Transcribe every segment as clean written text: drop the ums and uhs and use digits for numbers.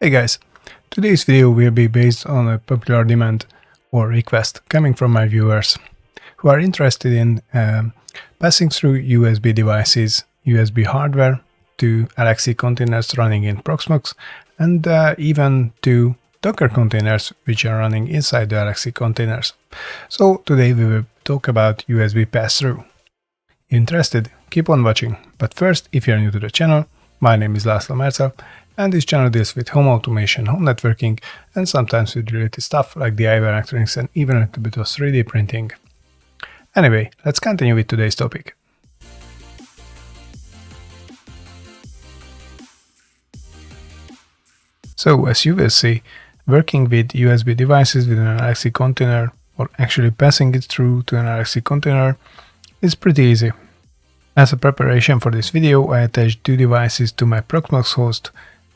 Hey guys, today's video will be based on a popular demand or request coming from my viewers who are interested in passing through USB devices, USB hardware to LXC containers running in Proxmox and even to Docker containers which are running inside the LXC containers. So today we will talk about USB pass-through. Interested? Keep on watching. But first, if you are new to the channel, my name is László Merzel, and this channel deals with home automation, home networking, and sometimes with related stuff like DIY electronics and even a little bit of 3D printing. Anyway, let's continue with today's topic. So, as you will see, working with USB devices within an LXC container, or actually passing it through to an LXC container, is pretty easy. As a preparation for this video, I attached two devices to my Proxmox host.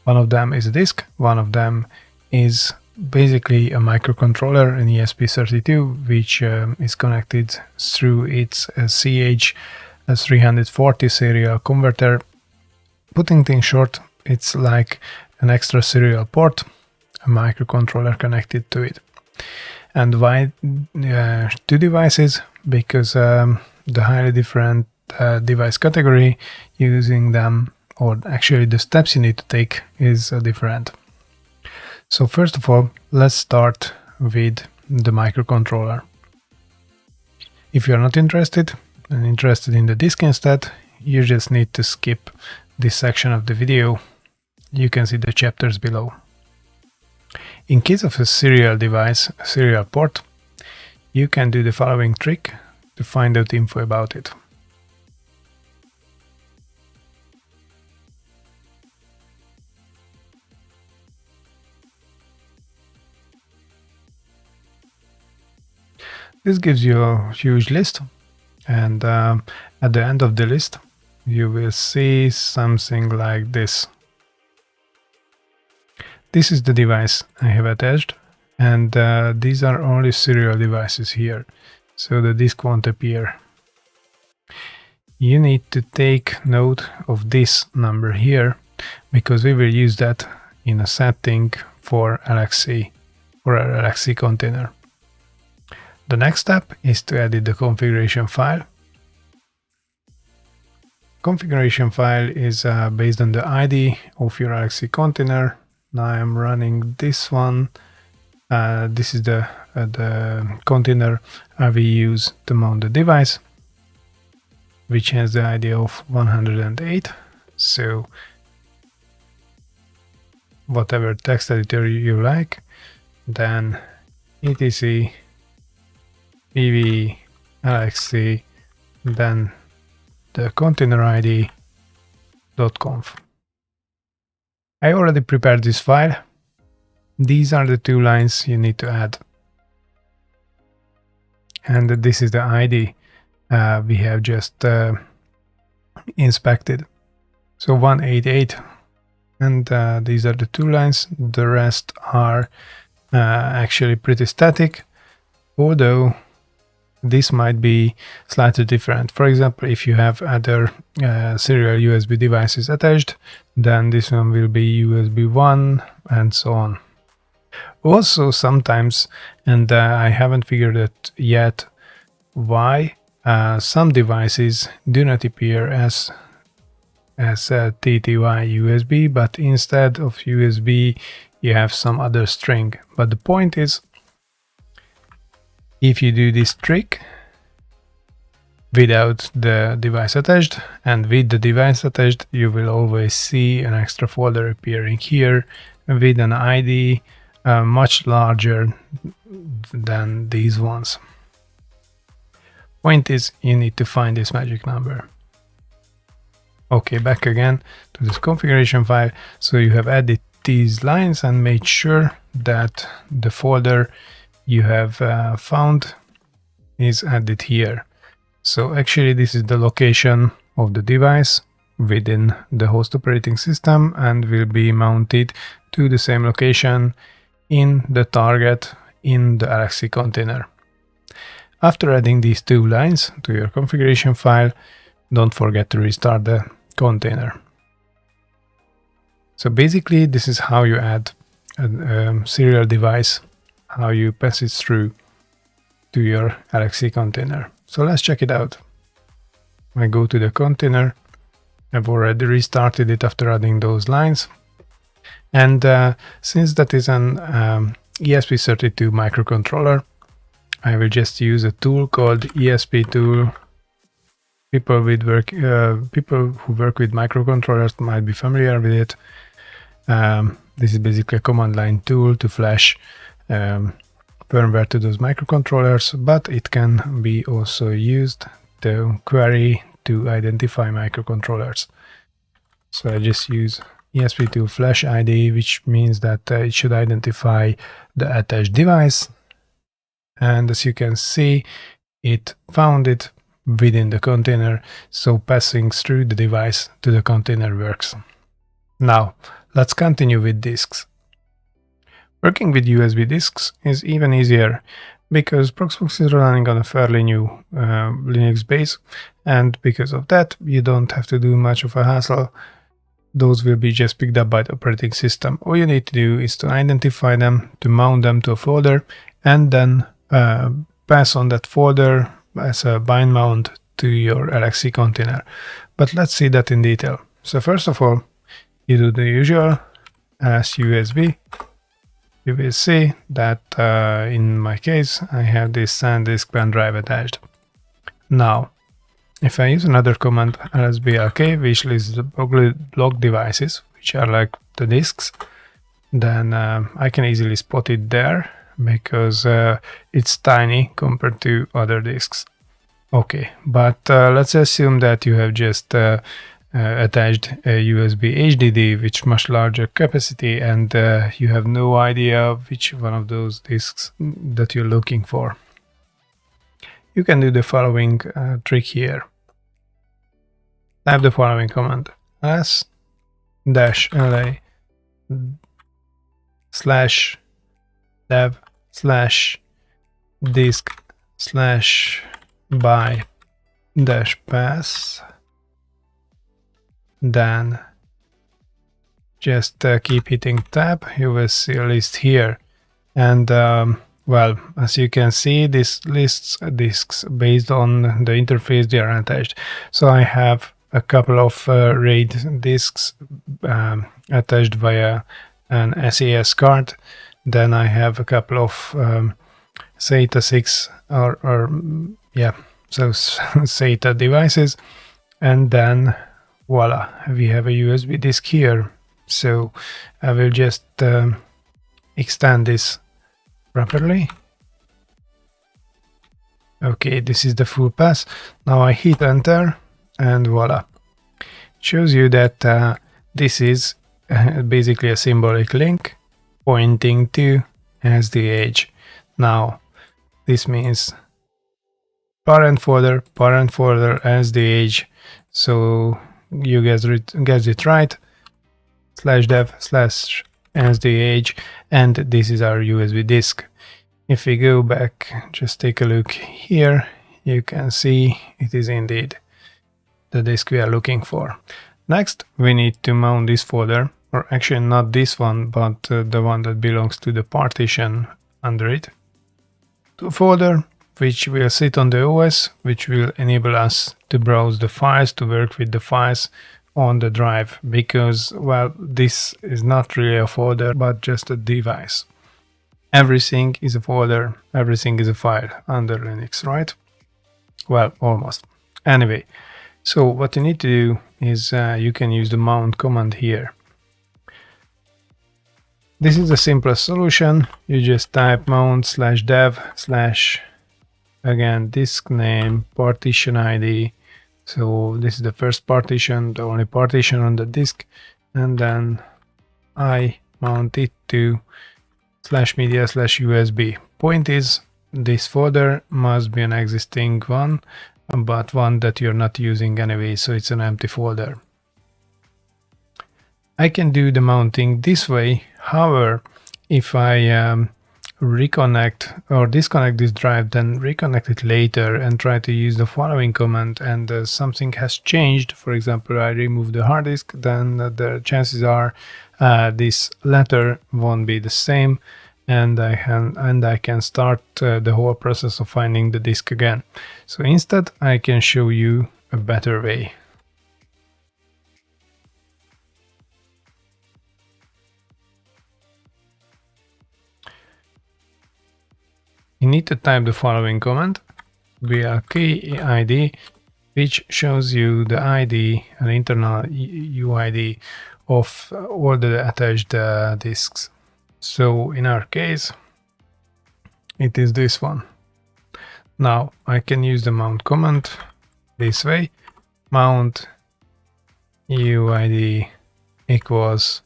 One of them is a disk, one of them is basically a microcontroller, an ESP32, which is connected through its CH340 serial converter. Putting things short, it's like an extra serial port, a microcontroller connected to it. And why two devices? Because the highly different device category using them, or actually the steps you need to take, is different. So first of all, let's start with the microcontroller. If you're not interested and interested in the disk instead, you just need to skip this section of the video. You can see the chapters below. In case of a serial device, a serial port, you can do the following trick to find out info about it. This gives you a huge list, and at the end of the list you will see something like this. This is the device I have attached, and these are only serial devices here, so the disk won't appear. You need to take note of this number here, because we will use that in a setting for LXC, for our LXC container. The next step is to edit the configuration file. Configuration file is based on the ID of your LXC container. Now I'm running this one. This is the container I will use to mount the device, which has the ID of 108. So whatever text editor you like, then etc pv LXC, then the container ID.conf. I already prepared this file. These are the two lines you need to add. And this is the ID we have just inspected. So 188. And these are the two lines. The rest are actually pretty static, although this might be slightly different. For example, if you have other serial USB devices attached, then this one will be USB 1 and so on. Also sometimes, and I haven't figured it yet, why some devices do not appear as TTY USB, but instead of USB you have some other string. But the point is, if you do this trick without the device attached and with the device attached, you will always see an extra folder appearing here with an ID much larger than these ones. Point is, you need to find this magic number. Okay, back again to this configuration file. So you have added these lines and made sure that the folder you have found is added here. So actually this is the location of the device within the host operating system and will be mounted to the same location in the target in the LXC container. After adding these two lines to your configuration file, don't forget to restart the container. So basically, this is how you add a serial device, how you pass it through to your LXC container. So let's check it out. I go to the container. I've already restarted it after adding those lines. And since that is an ESP32 microcontroller, I will just use a tool called ESP tool. People who work with microcontrollers might be familiar with it. This is basically a command line tool to flash firmware to those microcontrollers, but it can be also used to query to identify microcontrollers. So I just use ESP2 flash ID, which means that it should identify the attached device. And as you can see, it found it within the container, so passing through the device to the container works. Now, let's continue with disks. Working with USB disks is even easier because Proxmox is running on a fairly new Linux base, and because of that, you don't have to do much of a hassle. Those will be just picked up by the operating system. All you need to do is to identify them, to mount them to a folder, and then pass on that folder as a bind mount to your LXC container. But let's see that in detail. So first of all, you do the usual as USB. You will see that in my case, I have this SanDisk pen drive attached. Now, if I use another command, lsblk, which lists the block devices, which are like the disks, then I can easily spot it there because it's tiny compared to other disks. Okay, but let's assume that you have just attached a USB HDD with much larger capacity, and you have no idea which one of those disks that you're looking for. You can do the following trick here. Type the following command: /dev/disk/by-pass. Then just keep hitting tab. You will see a list here, and well, as you can see, this lists disks based on the interface they are attached. So I have a couple of RAID disks attached via an SAS card. Then I have a couple of SATA 6 SATA devices, and then voila, we have a USB disk here. So I will just extend this properly. Okay, this is the full pass. Now I hit enter, and voila. It shows you that this is basically a symbolic link pointing to SDH. Now, this means parent folder, SDH. So you guys get it right, /dev/SDH, and this is our USB disk. If we go back, just take a look here, you can see it is indeed the disk we are looking for. Next, we need to mount this folder, or actually not this one, but the one that belongs to the partition under it, to a folder which will sit on the OS, which will enable us to browse the files, to work with the files on the drive, because, well, this is not really a folder, but just a device. Everything is a folder, everything is a file under Linux, right? Well, almost. Anyway, so what you need to do is you can use the mount command here. This is the simplest solution. You just type mount /dev/ again, disk name, partition ID. So this is the first partition, the only partition on the disk, and then I mount it to /media/USB. Point is, this folder must be an existing one, but one that you're not using anyway, so it's an empty folder. I can do the mounting this way. However, if I reconnect or disconnect this drive, then reconnect it later and try to use the following command, and something has changed, for example, I remove the hard disk, then the chances are this letter won't be the same, and I can start the whole process of finding the disk again. So instead, I can show you a better way. You need to type the following command, blk id, which shows you the ID, an internal UID of all the attached disks. So in our case, it is this one. Now I can use the mount command this way, mount UID equals,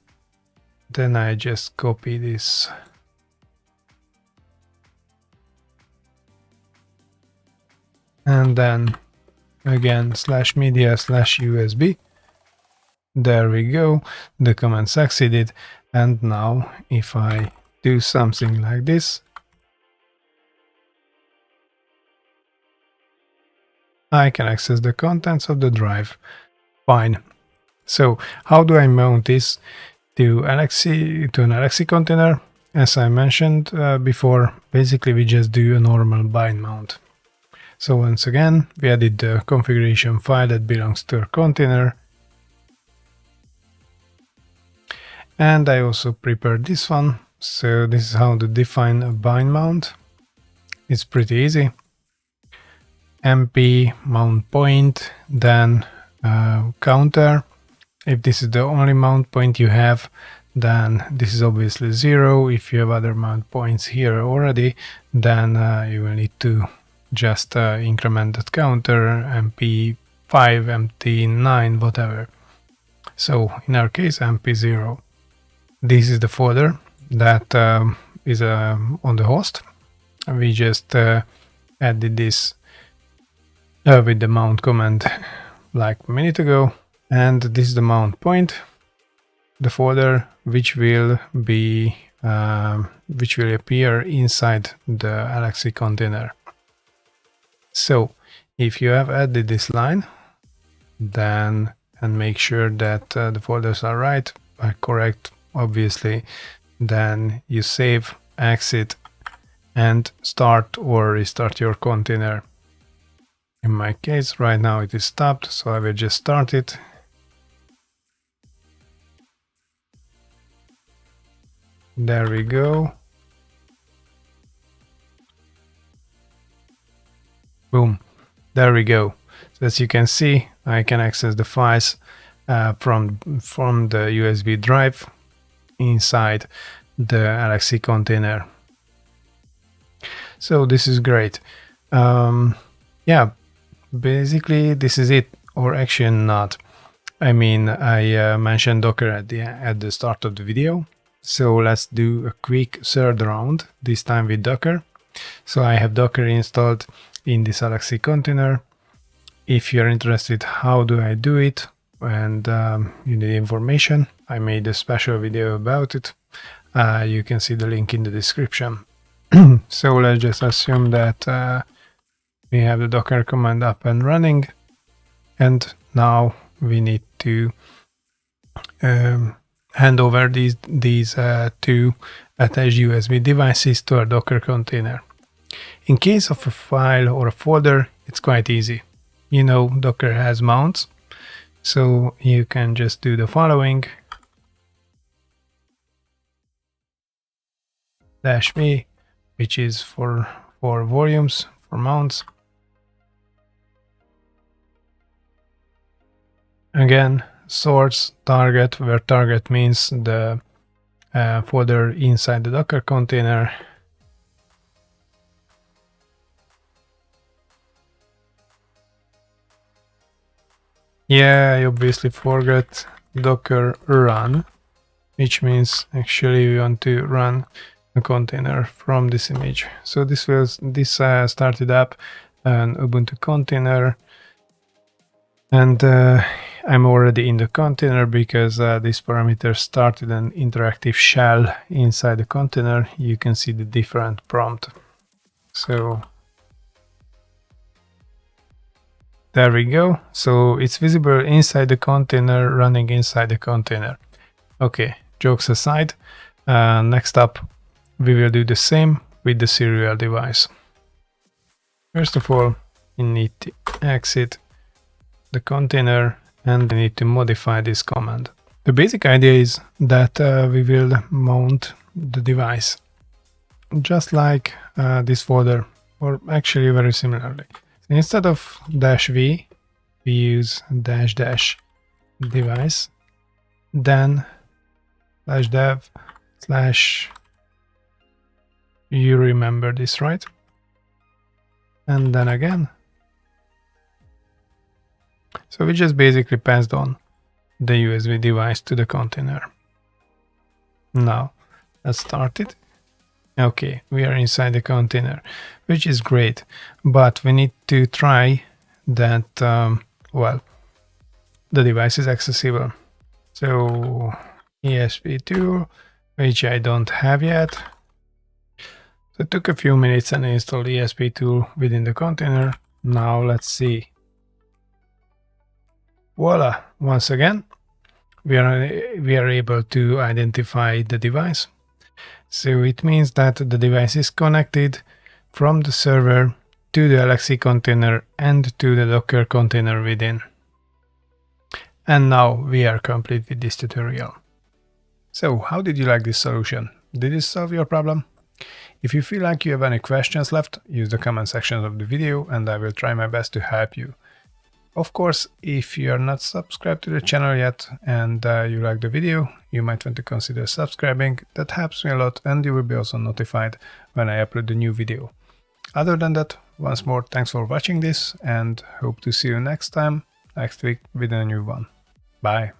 then I just copy this and then again /media/USB. There we go, the command succeeded. And now if I do something like this, I can access the contents of the drive. Fine. So how do I mount this to an LXC container? As I mentioned before, basically we just do a normal bind mount. So once again, we added the configuration file that belongs to our container. And I also prepared this one. So this is how to define a bind mount. It's pretty easy. MP mount point, then counter. If this is the only mount point you have, then this is obviously 0. If you have other mount points here already, then you will need to just increment that counter, MP5, MP9, whatever. So in our case, MP0. This is the folder that is on the host. We just added this with the mount command like a minute ago, and this is the mount point, the folder which will appear inside the LXC container. So if you have added this line, then and make sure that the folders are right, correct, obviously, then you save, exit, and start or restart your container. In my case, right now it is stopped, so I will just start it. There we go. Boom. There we go. So as you can see, I can access the files from the USB drive inside the LXC container. So this is great. Yeah, basically this is it, or actually not. I mean, I mentioned Docker at the start of the video. So let's do a quick third round, this time with Docker. So I have Docker installed in this LXC container. If you're interested how do I do it and you need information, I made a special video about it. You can see the link in the description. So let's just assume that we have the Docker command up and running, and now we need to hand over these two attached USB devices to our Docker container. In case of a file or a folder, it's quite easy. You know, Docker has mounts, so you can just do the following. -v, which is for volumes, for mounts. Again, source, target, where target means the folder inside the Docker container. Yeah, I obviously forgot Docker run, which means actually we want to run a container from this image. So this started up an Ubuntu container, and I'm already in the container because this parameter started an interactive shell inside the container. You can see the different prompt. So there we go. So it's visible inside the container, running inside the container. Okay, jokes aside, next up, we will do the same with the serial device. First of all, you need to exit the container and we need to modify this command. The basic idea is that we will mount the device just like this folder, or actually very similarly. So instead of -v, we use -- device, then /dev/ you remember this, right? And then again. So we just basically passed on the USB device to the container. Now let's start it. Okay, we are inside the container, which is great, but we need to try that, well, the device is accessible. So ESP2, which I don't have yet. So it took a few minutes and installed ESP2 within the container. Now let's see. Voila, once again, we are able to identify the device. So it means that the device is connected from the server to the LXC container and to the Docker container within. And now we are complete with this tutorial. So how did you like this solution? Did it solve your problem? If you feel like you have any questions left, use the comment section of the video and I will try my best to help you. Of course, if you are not subscribed to the channel yet and you like the video, you might want to consider subscribing. That helps me a lot and you will be also notified when I upload the new video. Other than that, once more, thanks for watching this and hope to see you next week with a new one. Bye.